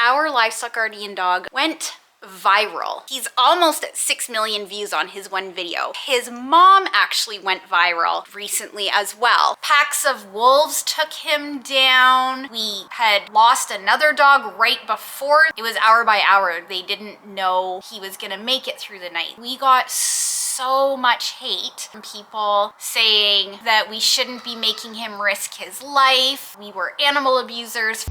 Our livestock guardian dog went viral. He's almost at 6 million views on his one video. His mom actually went viral recently as well. Packs of wolves took him down. We had lost another dog right before. It was hour by hour. They didn't know he was gonna make it through the night. We got so much hate from people saying that we shouldn't be making him risk his life. We were animal abusers.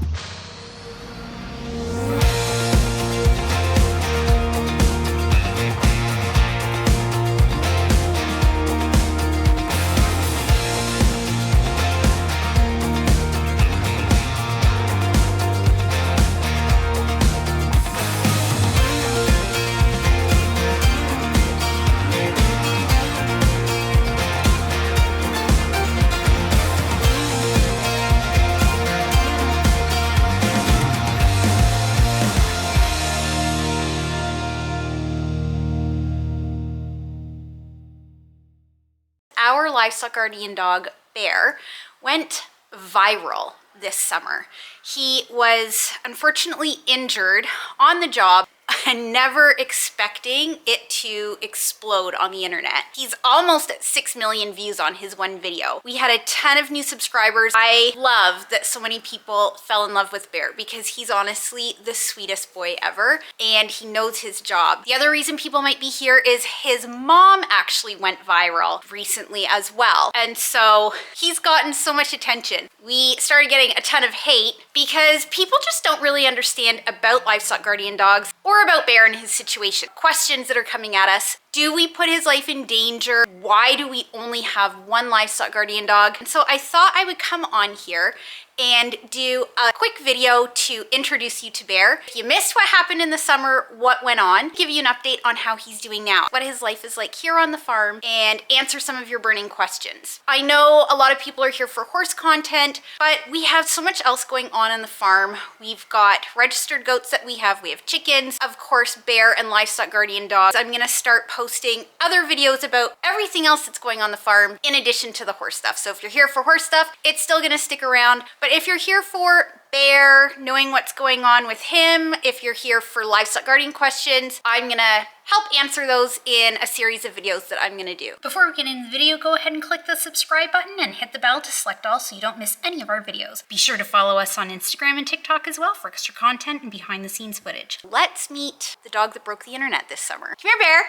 Our livestock guardian dog, Bear, went viral this summer. He was unfortunately injured on the job and never expecting it to explode on the internet. He's almost at 6 million views on his one video. We had a ton of new subscribers. I love that so many people fell in love with Bear because he's honestly the sweetest boy ever and he knows his job. The other reason people might be here is his mom actually went viral recently as well. And so he's gotten so much attention. We started getting a ton of hate because people just don't really understand about livestock guardian dogs or about Bear and his situation. Questions that are coming at us. Do we put his life in danger? Why do we only have one livestock guardian dog? And so I thought I would come on here and do a quick video to introduce you to Bear. If you missed what happened in the summer, what went on, give you an update on how he's doing now, what his life is like here on the farm, and answer some of your burning questions. I know a lot of people are here for horse content, but we have so much else going on the farm. We've got registered goats that we have chickens, of course, Bear and livestock guardian dogs. I'm gonna start posting other videos about everything else that's going on the farm in addition to the horse stuff. So if you're here for horse stuff, it's still gonna stick around. But if you're here for Bear, knowing what's going on with him, if you're here for livestock guardian questions, I'm gonna help answer those in a series of videos that I'm gonna do. Before we get into the video, go ahead and click the subscribe button and hit the bell to select all so you don't miss any of our videos. Be sure to follow us on Instagram and TikTok as well for extra content and behind the scenes footage. Let's meet the dog that broke the internet this summer. Come here, Bear.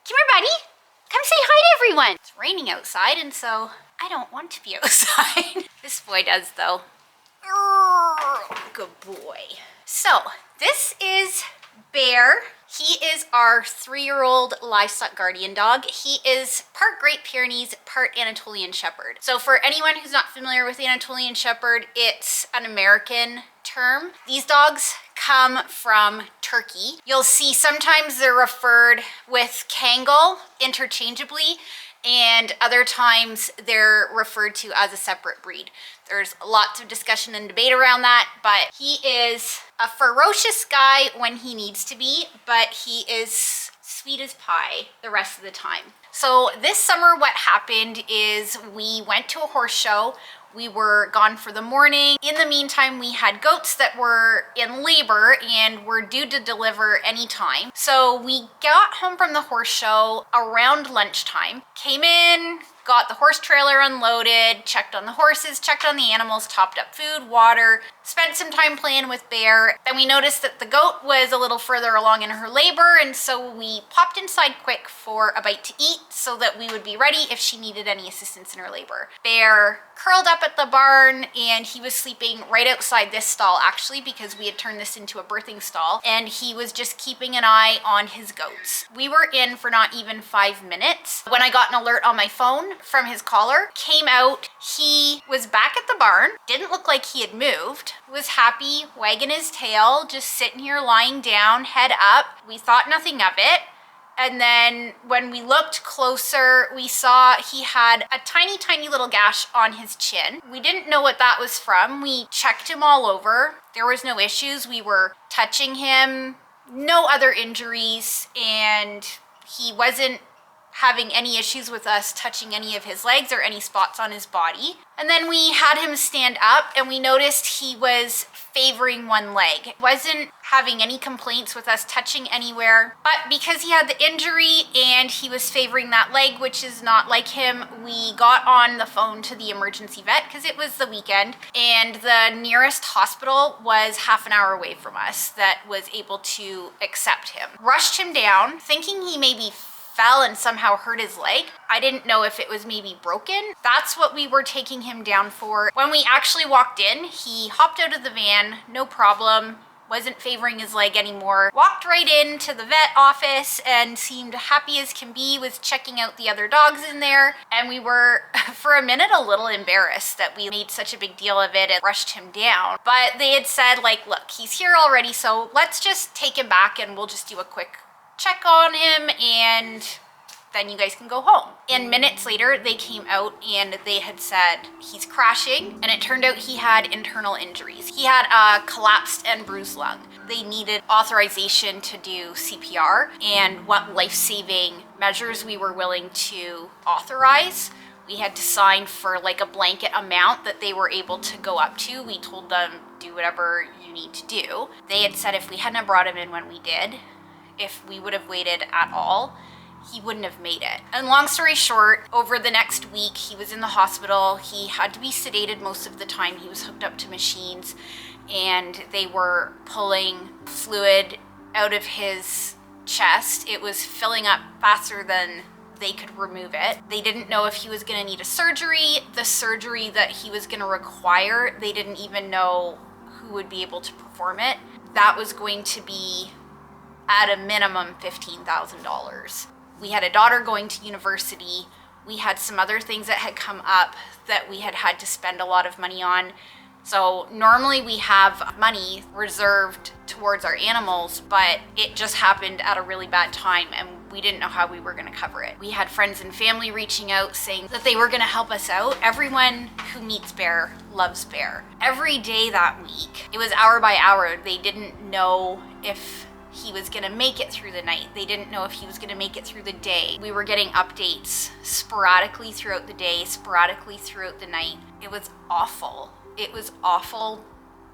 Come here, buddy. Come say hi to everyone. It's raining outside and so I don't want to be outside. This boy does though. Good boy. So this is Bear. He is our 3-year-old livestock guardian dog. He is part Great Pyrenees, part Anatolian Shepherd. So for anyone who's not familiar with Anatolian Shepherd, it's an American term. These dogs come from Turkey. You'll see sometimes they're referred with Kangal interchangeably, and other times they're referred to as a separate breed. There's lots of discussion and debate around that, but he is a ferocious guy when he needs to be, but he is sweet as pie the rest of the time. So this summer what happened is we went to a horse show. We were gone for the morning. In the meantime, we had goats that were in labor and were due to deliver anytime. So we got home from the horse show around lunchtime, came in, got the horse trailer unloaded, checked on the horses, checked on the animals, topped up food, water, spent some time playing with Bear. Then we noticed that the goat was a little further along in her labor, and so we popped inside quick for a bite to eat so that we would be ready if she needed any assistance in her labor. Bear curled up at the barn and he was sleeping right outside this stall actually because we had turned this into a birthing stall, and he was just keeping an eye on his goats. We were in for not even 5 minutes when I got an alert on my phone from his collar, came out. He was back at the barn, didn't look like he had moved, was happy, wagging his tail, just sitting here lying down, head up. We thought nothing of it. And then when we looked closer, we saw he had a tiny, tiny little gash on his chin. We didn't know what that was from. We checked him all over. There was no issues. We were touching him, no other injuries, and he wasn't having any issues with us touching any of his legs or any spots on his body. And then we had him stand up and we noticed he was favoring one leg. Wasn't having any complaints with us touching anywhere, but because he had the injury and he was favoring that leg, which is not like him, we got on the phone to the emergency vet because it was the weekend, and the nearest hospital was half an hour away from us that was able to accept him. Rushed him down, thinking he maybe fell and somehow hurt his leg. I didn't know if it was maybe broken. That's what we were taking him down for. When we actually walked in, he hopped out of the van, no problem, wasn't favoring his leg anymore, walked right into the vet office and seemed happy as can be, was checking out the other dogs in there. And we were, for a minute, a little embarrassed that we made such a big deal of it and rushed him down. But they had said, like, look, he's here already, so let's just take him back and we'll just do a quick check on him and then you guys can go home. And minutes later, they came out and they had said he's crashing, and it turned out he had internal injuries. He had a collapsed and bruised lung. They needed authorization to do CPR and what life-saving measures we were willing to authorize. We had to sign for like a blanket amount that they were able to go up to. We told them, do whatever you need to do. They had said if we hadn't brought him in when we did, if we would have waited at all, he wouldn't have made it. And long story short, over the next week, he was in the hospital. He had to be sedated most of the time. He was hooked up to machines and they were pulling fluid out of his chest. It was filling up faster than they could remove it. They didn't know if he was gonna need a surgery. The surgery that he was gonna require, they didn't even know who would be able to perform it. That was going to be at a minimum $15,000. We had a daughter going to university. We had some other things that had come up that we had had to spend a lot of money on. So normally we have money reserved towards our animals, but it just happened at a really bad time and we didn't know how we were gonna cover it. We had friends and family reaching out saying that they were gonna help us out. Everyone who meets Bear loves Bear. Every day that week, it was hour by hour. They didn't know if he was gonna make it through the night. They didn't know if he was gonna make it through the day. We were getting updates sporadically throughout the day, sporadically throughout the night. It was awful. It was awful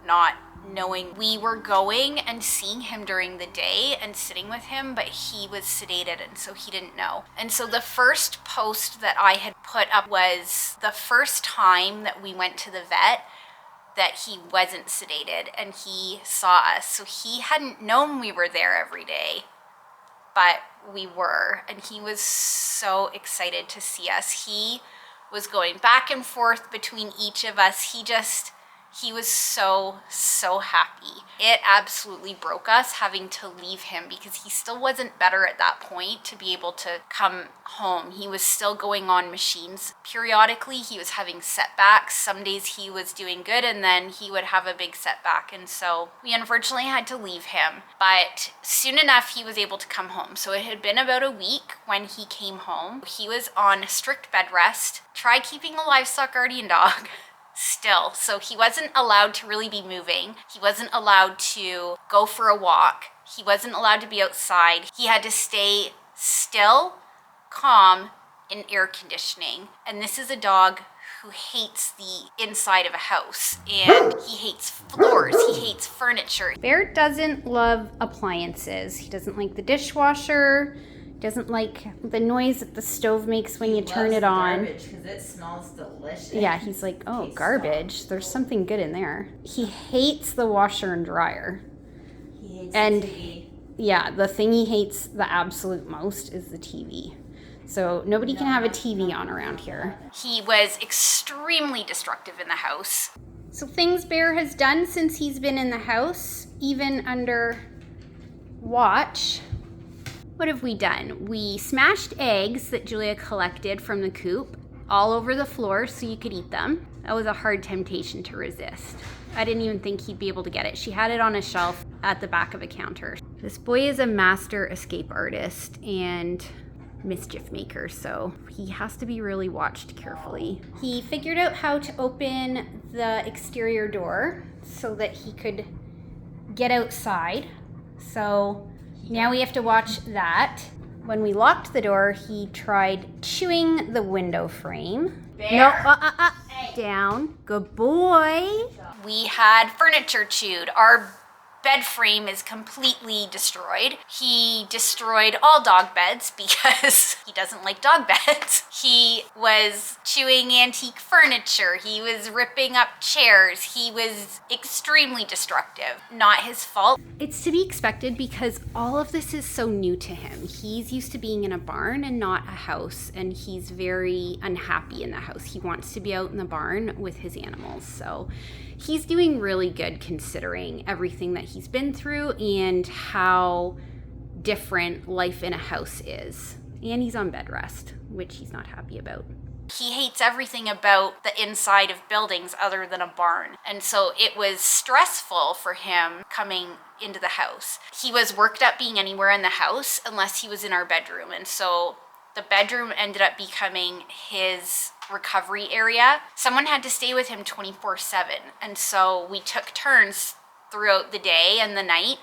not knowing. We were going and seeing him during the day and sitting with him, but he was sedated and so he didn't know. And so the first post that I had put up was the first time that we went to the vet that he wasn't sedated and he saw us. So he hadn't known we were there every day, but we were, and he was so excited to see us. He was going back and forth between each of us. He was so happy. It absolutely broke us having to leave him because he still wasn't better at that point to be able to come home. He was still going on machines periodically. He was having setbacks. Some days he was doing good and then he would have a big setback. And so we unfortunately had to leave him. But soon enough, he was able to come home. So it had been about a week when he came home. He was on strict bed rest. Try keeping a livestock guardian dog. Still. So he wasn't allowed to really be moving. He wasn't allowed to go for a walk. He wasn't allowed to be outside. He had to stay still, calm, in air conditioning. And this is a dog who hates the inside of a house and he hates floors, he hates furniture. Bear doesn't love appliances. He doesn't like the dishwasher. Doesn't like the noise that the stove makes when you turn it on. Garbage because it smells delicious. Yeah, he's like, oh, garbage. There's something good in there. He hates the washer and dryer. He hates and the TV. Yeah, the thing he hates the absolute most is the TV. So nobody can have a TV on around here. He was extremely destructive in the house. So things Bear has done since he's been in the house, even under watch. What have we done? We smashed eggs that Julia collected from the coop all over the floor so you could eat them. That was a hard temptation to resist. I didn't even think he'd be able to get it. She had it on a shelf at the back of a counter. This boy is a master escape artist and mischief maker, so he has to be really watched carefully. He figured out how to open the exterior door so that he could get outside. So now we have to watch that. When we locked the door, he tried chewing the window frame. Bear. No, Hey. down. Good boy. We had furniture chewed. Our bed frame is completely destroyed. He destroyed all dog beds because he doesn't like dog beds. He was chewing antique furniture. He was ripping up chairs. He was extremely destructive. Not his fault. It's to be expected because all of this is so new to him. He's used to being in a barn and not a house, and he's very unhappy in the house. He wants to be out in the barn with his animals. So he's doing really good considering everything that he's been through and how different life in a house is. And he's on bed rest, which he's not happy about. He hates everything about the inside of buildings other than a barn. And so it was stressful for him coming into the house. He was worked up being anywhere in the house unless he was in our bedroom. And so the bedroom ended up becoming his recovery area. Someone had to stay with him 24/7. And so we took turns throughout the day and the night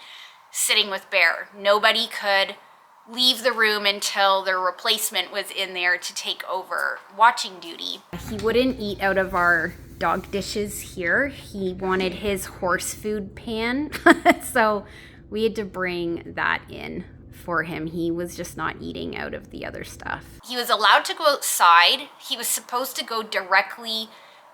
sitting with Bear. Nobody could leave the room until their replacement was in there to take over watching duty. He wouldn't eat out of our dog dishes here. He wanted his horse food pan. So we had to bring that in for him. He was just not eating out of the other stuff. He was allowed to go outside. He was supposed to go directly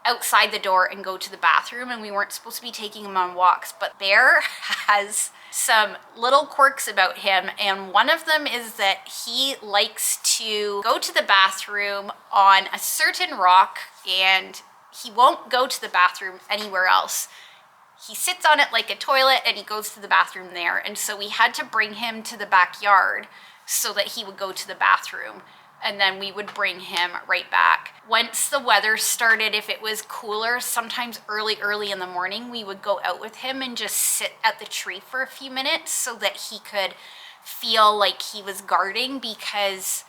outside the door and go to the bathroom, and we weren't supposed to be taking him on walks. But Bear has some little quirks about him, and one of them is that he likes to go to the bathroom on a certain rock, and he won't go to the bathroom anywhere else. He sits on it like a toilet and he goes to the bathroom there. And so we had to bring him to the backyard so that he would go to the bathroom. And then we would bring him right back. Once the weather started, if it was cooler, sometimes early in the morning, we would go out with him and just sit at the tree for a few minutes so that he could feel like he was guarding, because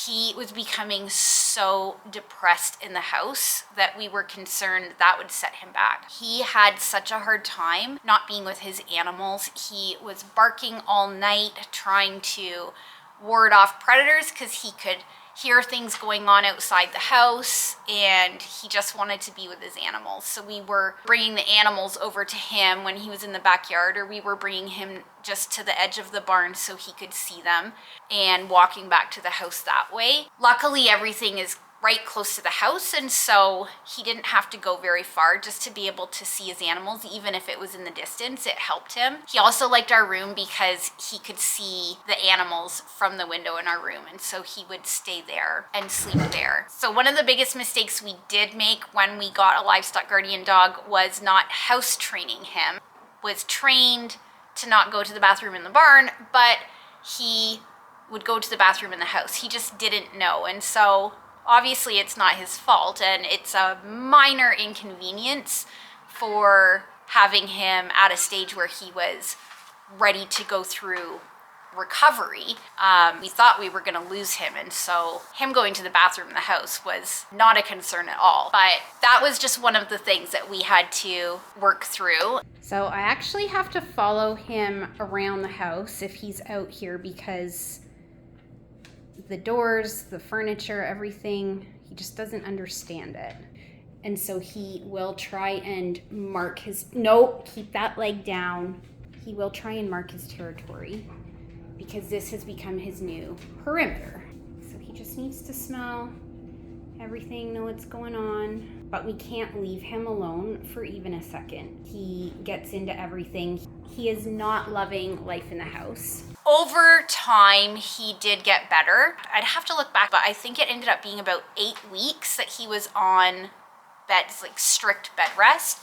he was becoming so depressed in the house that we were concerned that would set him back. He had such a hard time not being with his animals. He was barking all night, trying to ward off predators because he could hear things going on outside the house, and he just wanted to be with his animals. So we were bringing the animals over to him when he was in the backyard, or we were bringing him just to the edge of the barn so he could see them and walking back to the house that way. Luckily, everything is right close to the house, and so he didn't have to go very far just to be able to see his animals. Even if it was in the distance, it helped him. He also liked our room because he could see the animals from the window in our room, and so he would stay there and sleep there. So one of the biggest mistakes we did make when we got a livestock guardian dog was not house training him. Was trained to not go to the bathroom in the barn, but he would go to the bathroom in the house. He just didn't know, and so obviously it's not his fault, and it's a minor inconvenience for having him at a stage where he was ready to go through recovery. We thought we were going to lose him, and so him going to the bathroom in the house was not a concern at all. But that was just one of the things that we had to work through. So I actually have to follow him around the house if he's out here, because the doors, the furniture, everything, he just doesn't understand it. And so he will try and mark his, no, keep that leg down. He will try and mark his territory because this has become his new perimeter. So he just needs to smell everything, know what's going on, but we can't leave him alone for even a second. He gets into everything. He is not loving life in the house. Over time, he did get better. I'd have to look back, but I think it ended up being about 8 weeks that he was on beds, like strict bed rest.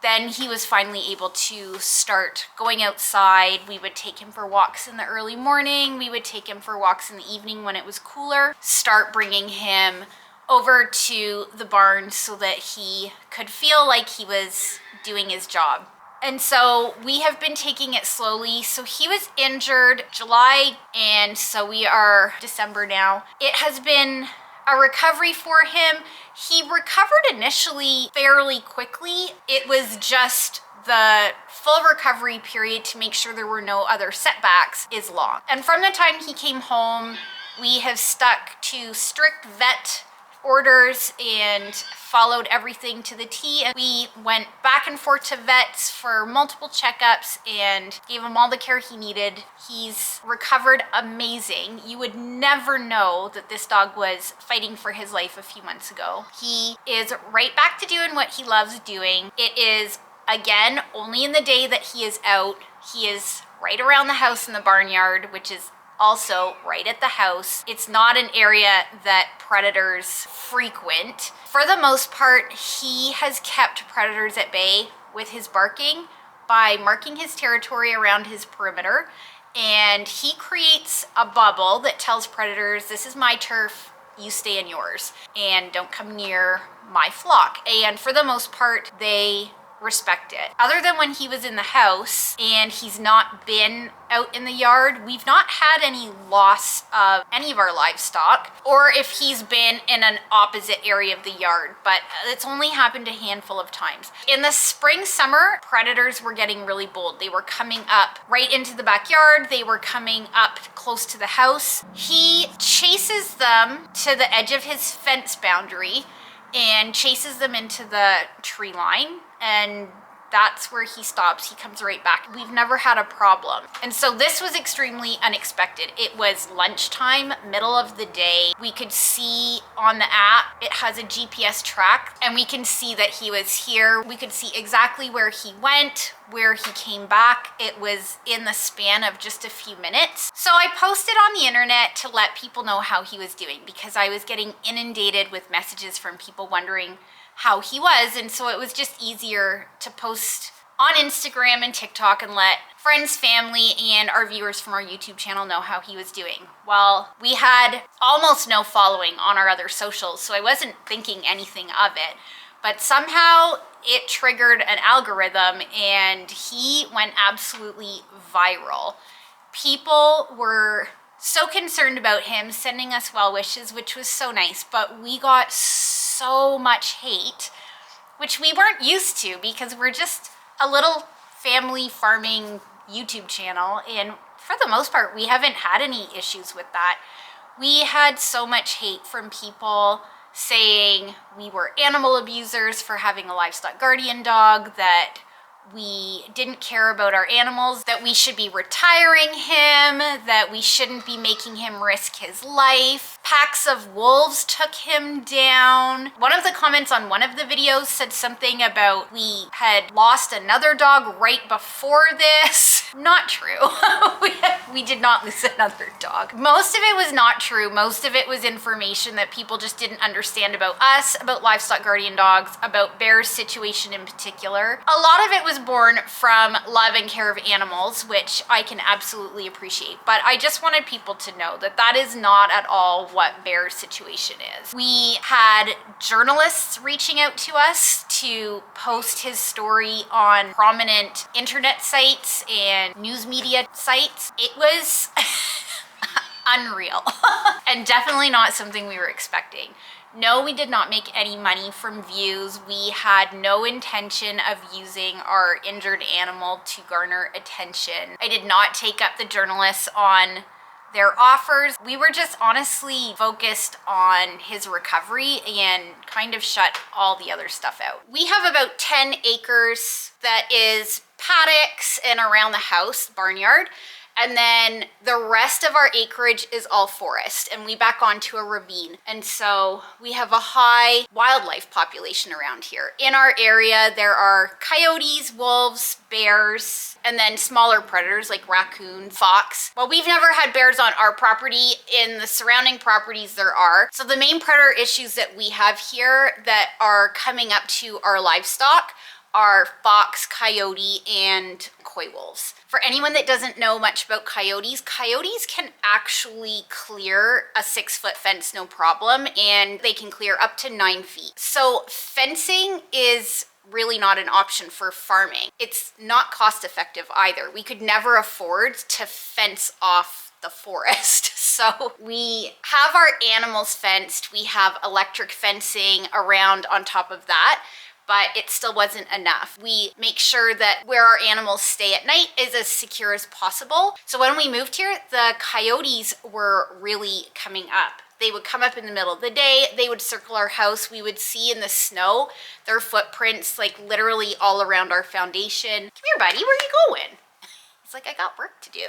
Then he was finally able to start going outside. We would take him for walks in the early morning. We would take him for walks in the evening when it was cooler. Start bringing him over to the barn so that he could feel like he was doing his job. And so we have been taking it slowly. So he was injured July, and so we are December now. It has been a recovery for him. He recovered initially fairly quickly. It was just the full recovery period to make sure there were no other setbacks is long. And from the time he came home, we have stuck to strict vet orders and followed everything to the T. And we went back and forth to vets for multiple checkups and gave him all the care he needed. He's recovered amazing. You would never know that this dog was fighting for his life a few months ago. He is right back to doing what he loves doing. It is, again, only in the day that he is out. He is right around the house in the barnyard, which is also right at the house. It's not an area that predators frequent. For the most part, he has kept predators at bay with his barking by marking his territory around his perimeter, and he creates a bubble that tells predators, this is my turf, you stay in yours, and don't come near my flock. And for the most part, they respect it. Other than when he was in the house and he's not been out in the yard, we've not had any loss of any of our livestock, or if he's been in an opposite area of the yard, but it's only happened a handful of times. In the spring, summer, predators were getting really bold. They were coming up right into the backyard. They were coming up close to the house. He chases them to the edge of his fence boundary and chases them into the tree line, and that's where he stops. He comes right back. We've never had a problem. And so this was extremely unexpected. It was lunchtime, middle of the day. We could see on the app, it has a GPS track, and we can see that he was here. We could see exactly where he went, where he came back. It was in the span of just a few minutes. So I posted on the internet to let people know how he was doing, because I was getting inundated with messages from people wondering how he was, and so it was just easier to post on Instagram and TikTok and let friends, family, and our viewers from our YouTube channel know how he was doing. Well, we had almost no following on our other socials, so I wasn't thinking anything of it, but somehow it triggered an algorithm and he went absolutely viral. People were so concerned about him, sending us well wishes, which was so nice, but we got so much hate, which we weren't used to because we're just a little family farming YouTube channel, and for the most part we haven't had any issues with that. We had so much hate from people saying we were animal abusers for having a livestock guardian dog, that we didn't care about our animals, that we should be retiring him, that we shouldn't be making him risk his life. Packs of wolves took him down. One of the comments on one of the videos said something about we had lost another dog right before this. Not true. we did not lose another dog. Most of it was not true. Most of it was information that people just didn't understand about us, about livestock guardian dogs, about Bear's situation in particular. A lot of it was born from love and care of animals, which I can absolutely appreciate. But I just wanted people to know that that is not at all what Bear's situation is. We had journalists reaching out to us to post his story on prominent internet sites and news media sites. It was unreal and definitely not something we were expecting. No, we did not make any money from views. We had no intention of using our injured animal to garner attention. I did not take up the journalists on their offers. We were just honestly focused on his recovery and kind of shut all the other stuff out. We have about 10 acres that is paddocks and around the house, barnyard. And then the rest of our acreage is all forest, and we back onto a ravine. And so we have a high wildlife population around here. In our area, there are coyotes, wolves, bears, and then smaller predators like raccoon, fox. Well, we've never had bears on our property. In the surrounding properties, there are. So the main predator issues that we have here that are coming up to our livestock are fox, coyote, and coy wolves. For anyone that doesn't know much about coyotes, coyotes can actually clear a 6-foot fence no problem, and they can clear up to 9 feet. So fencing is really not an option for farming. It's not cost effective either. We could never afford to fence off the forest. So we have our animals fenced. We have electric fencing around on top of that. but it still wasn't enough. We make sure that where our animals stay at night is as secure as possible. So when we moved here, the coyotes were really coming up. They would come up in the middle of the day, they would circle our house, we would see in the snow their footprints like literally all around our foundation. Come here, buddy, where are you going? It's like, I got work to do.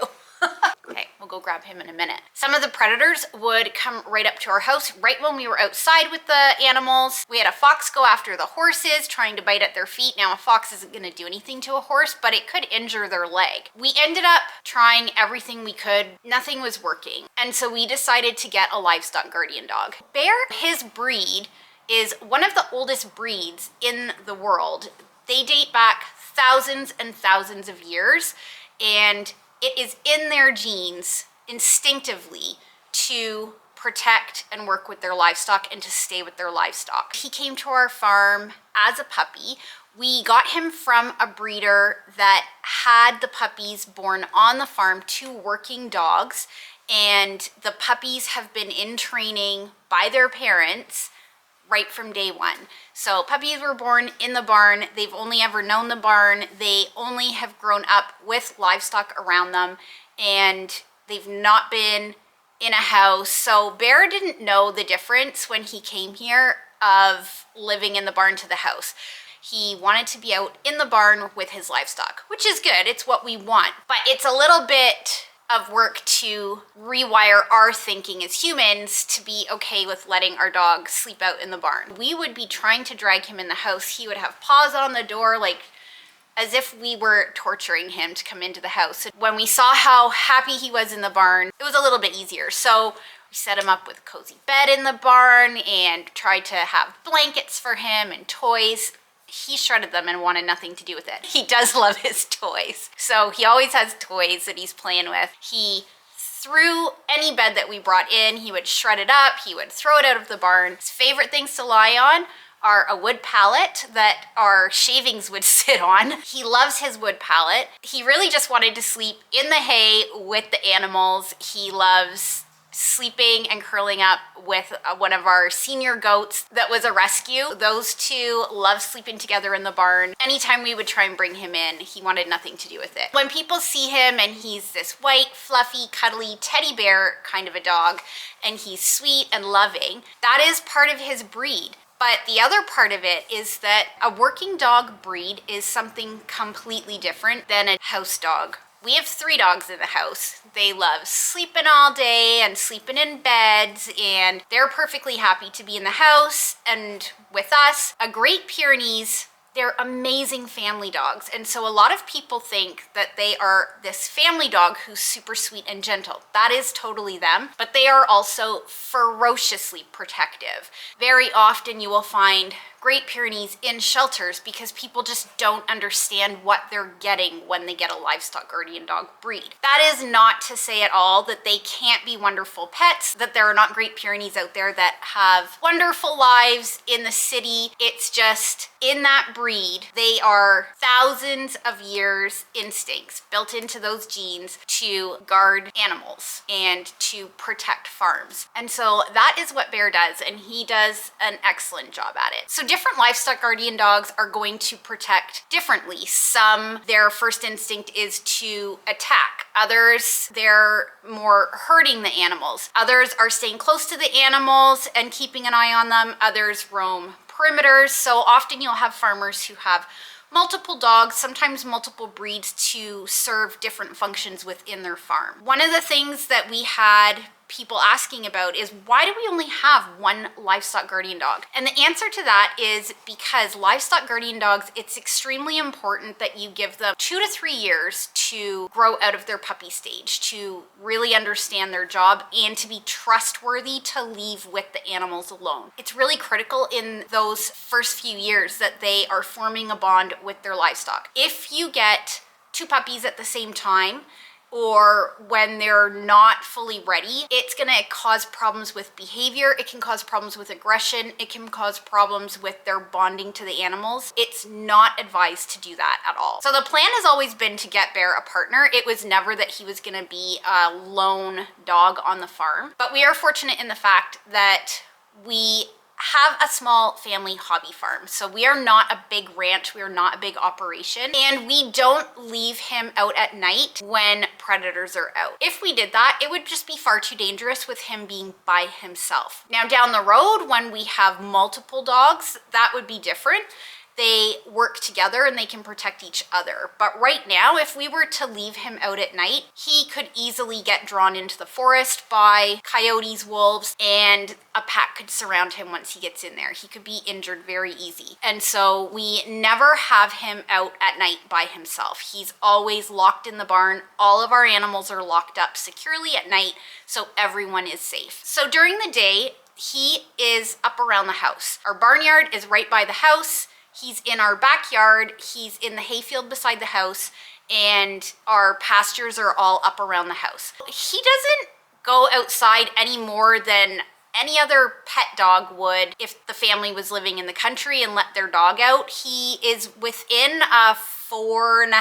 Okay, we'll go grab him in a minute. Some of the predators would come right up to our house right when we were outside with the animals. We had a fox go after the horses, trying to bite at their feet. Now, a fox isn't gonna do anything to a horse, but it could injure their leg. We ended up trying everything we could. Nothing was working. And so we decided to get a livestock guardian dog. Bear, his breed, is one of the oldest breeds in the world. They date back thousands and thousands of years, and it is in their genes instinctively to protect and work with their livestock and to stay with their livestock. He came to our farm as a puppy. We got him from a breeder that had the puppies born on the farm to working dogs, and the puppies have been in training by their parents right from day one. So puppies were born in the barn. They've only ever known the barn. They only have grown up with livestock around them, and they've not been in a house. So Bear didn't know the difference when he came here of living in the barn to the house. He wanted to be out in the barn with his livestock, which is good. It's what we want, but it's a little bit of work to rewire our thinking as humans to be okay with letting our dog sleep out in the barn. We would be trying to drag him in the house. He would have paws on the door, like as if we were torturing him to come into the house. And when we saw how happy he was in the barn, it was a little bit easier. So we set him up with a cozy bed in the barn and tried to have blankets for him and toys. He shredded them and wanted nothing to do with it. He does love his toys. So he always has toys that he's playing with. He threw any bed that we brought in, he would shred it up, he would throw it out of the barn. His favorite things to lie on are a wood pallet that our shavings would sit on. He loves his wood pallet. He really just wanted to sleep in the hay with the animals. He loves sleeping and curling up with one of our senior goats that was a rescue. Those two love sleeping together in the barn. Anytime we would try and bring him in, he wanted nothing to do with it. When people see him and he's this white, fluffy, cuddly teddy bear kind of a dog, and he's sweet and loving, that is part of his breed. But the other part of it is that a working dog breed is something completely different than a house dog. We have 3 dogs in the house. They love sleeping all day and sleeping in beds, and they're perfectly happy to be in the house and with us. A Great Pyrenees, they're amazing family dogs. And so a lot of people think that they are this family dog who's super sweet and gentle. That is totally them, but they are also ferociously protective. Very often you will find Great Pyrenees in shelters because people just don't understand what they're getting when they get a livestock guardian dog breed. That is not to say at all that they can't be wonderful pets, that there are not Great Pyrenees out there that have wonderful lives in the city. It's just in that breed, they are thousands of years instincts built into those genes to guard animals and to protect farms. And so that is what Bear does, and he does an excellent job at it. So different livestock guardian dogs are going to protect differently. Some, their first instinct is to attack. Others, they're more hurting the animals. Others are staying close to the animals and keeping an eye on them. Others roam perimeters. So often you'll have farmers who have multiple dogs, sometimes multiple breeds to serve different functions within their farm. One of the things that we had people asking about is, why do we only have one livestock guardian dog? And the answer to that is because livestock guardian dogs, it's extremely important that you give them 2 to 3 years to grow out of their puppy stage, to really understand their job and to be trustworthy to leave with the animals alone. It's really critical in those first few years that they are forming a bond with their livestock. If you get 2 puppies at the same time, or when they're not fully ready, it's gonna cause problems with behavior, it can cause problems with aggression, it can cause problems with their bonding to the animals. It's not advised to do that at all. So the plan has always been to get Bear a partner. It was never that he was gonna be a lone dog on the farm. But we are fortunate in the fact that we have a small family hobby farm. So we are not a big ranch, we are not a big operation, and we don't leave him out at night when predators are out. If we did that, it would just be far too dangerous with him being by himself. Now down the road, when we have multiple dogs, that would be different. They work together and they can protect each other. But right now, if we were to leave him out at night, he could easily get drawn into the forest by coyotes, wolves, and a pack could surround him once he gets in there. He could be injured very easy. And so we never have him out at night by himself. He's always locked in the barn. All of our animals are locked up securely at night, so everyone is safe. So during the day, he is up around the house. Our barnyard is right by the house. He's in our backyard, he's in the hayfield beside the house, and our pastures are all up around the house. He doesn't go outside any more than any other pet dog would if the family was living in the country and let their dog out. He is within a 4.5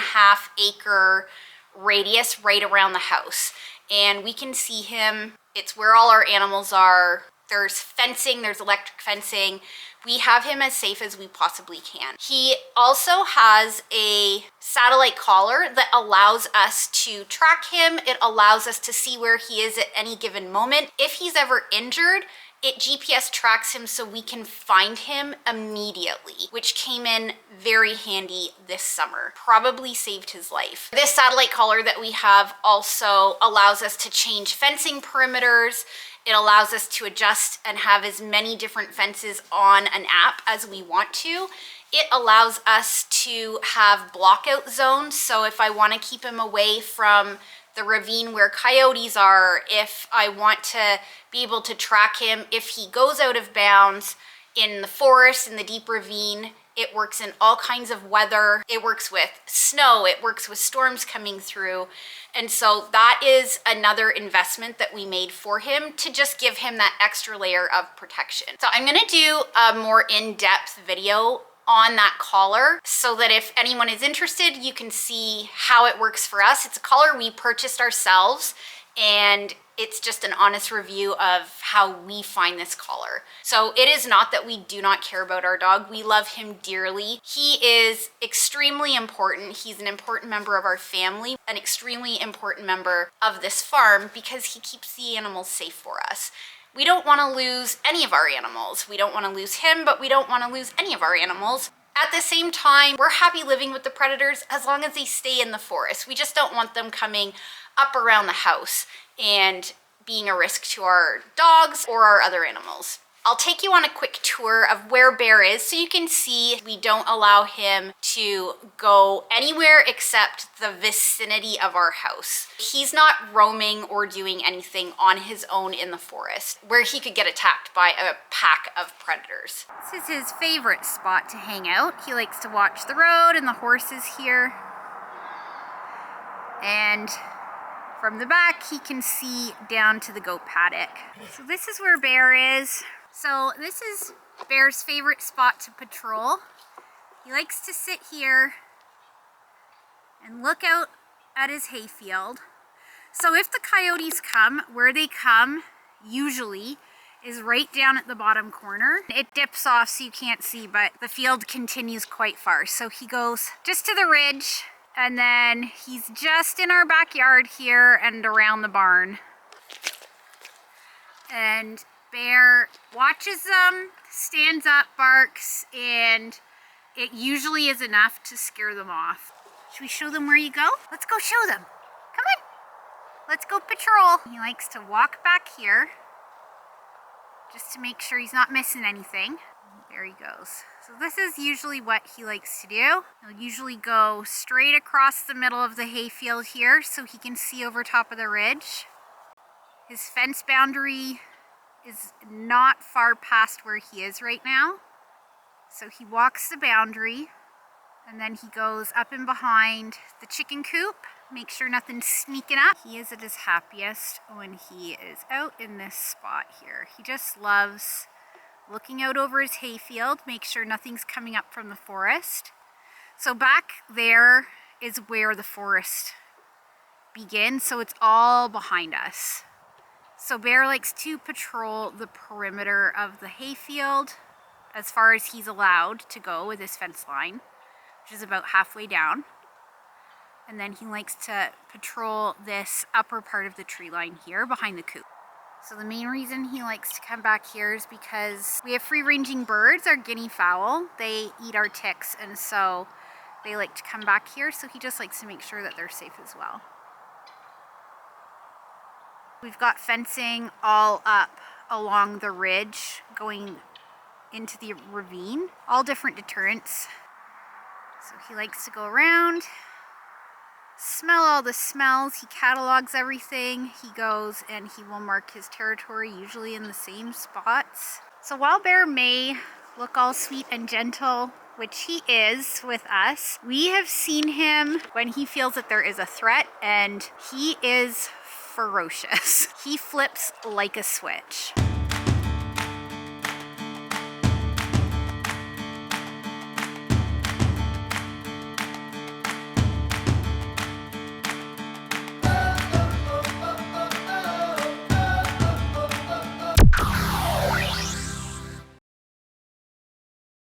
acre radius right around the house, and we can see him. It's where all our animals are. There's fencing, there's electric fencing. We have him as safe as we possibly can. He also has a satellite collar that allows us to track him. It allows us to see where he is at any given moment. If he's ever injured, it GPS tracks him so we can find him immediately, which came in very handy this summer. Probably saved his life. This satellite collar that we have also allows us to change fencing perimeters. It allows us to adjust and have as many different fences on an app as we want to. It allows us to have blockout zones. So if I want to keep him away from the ravine where coyotes are, if I want to be able to track him, if he goes out of bounds in the forest, in the deep ravine, it works in all kinds of weather. It works with snow, it works with storms coming through. And so that is another investment that we made for him to just give him that extra layer of protection. So I'm gonna do a more in-depth video on that collar so that if anyone is interested, you can see how it works for us. It's a collar we purchased ourselves, and it's just an honest review of how we find this collar. So it is not that we do not care about our dog. We love him dearly. He is extremely important. He's an important member of our family, an extremely important member of this farm because he keeps the animals safe for us. We don't want to lose any of our animals. We don't want to lose him, but we don't want to lose any of our animals. At the same time, we're happy living with the predators as long as they stay in the forest. We just don't want them coming up around the house and being a risk to our dogs or our other animals. I'll take you on a quick tour of where Bear is so you can see we don't allow him to go anywhere except the vicinity of our house. He's not roaming or doing anything on his own in the forest where he could get attacked by a pack of predators. This is his favorite spot to hang out. He likes to watch the road and the horses here. And from the back, he can see down to the goat paddock. So this is where Bear is. So this is Bear's favorite spot to patrol. He likes to sit here and look out at his hayfield. So if the coyotes come, where they come usually is right down at the bottom corner. It dips off so you can't see, but the field continues quite far. So he goes just to the ridge, and then he's just in our backyard here and around the barn. And Bear watches them, stands up, barks, and it usually is enough to scare them off. Should we show them where you go? Let's go show them. Come on. Let's go patrol. He likes to walk back here just to make sure he's not missing anything. There he goes. So this is usually what he likes to do. He'll usually go straight across the middle of the hayfield here so he can see over top of the ridge. His fence boundary is not far past where he is right now. So he walks the boundary and then he goes up and behind the chicken coop, make sure nothing's sneaking up. He is at his happiest when he is out in this spot here. He just loves looking out over his hayfield, make sure nothing's coming up from the forest. So back there is where the forest begins, so it's all behind us. So Bear likes to patrol the perimeter of the hayfield as far as he's allowed to go with his fence line, which is about halfway down. And then he likes to patrol this upper part of the tree line here behind the coop. So the main reason he likes to come back here is because we have free-ranging birds, our guinea fowl. They eat our ticks, and so they like to come back here, so he just likes to make sure that they're safe as well. We've got fencing all up along the ridge going into the ravine, all different deterrents. So he likes to go around, smell all the smells, he catalogs everything, he goes and he will mark his territory, usually in the same spots. So while Bear may look all sweet and gentle, which he is with us, we have seen him when he feels that there is a threat, and he is ferocious. He flips like a switch.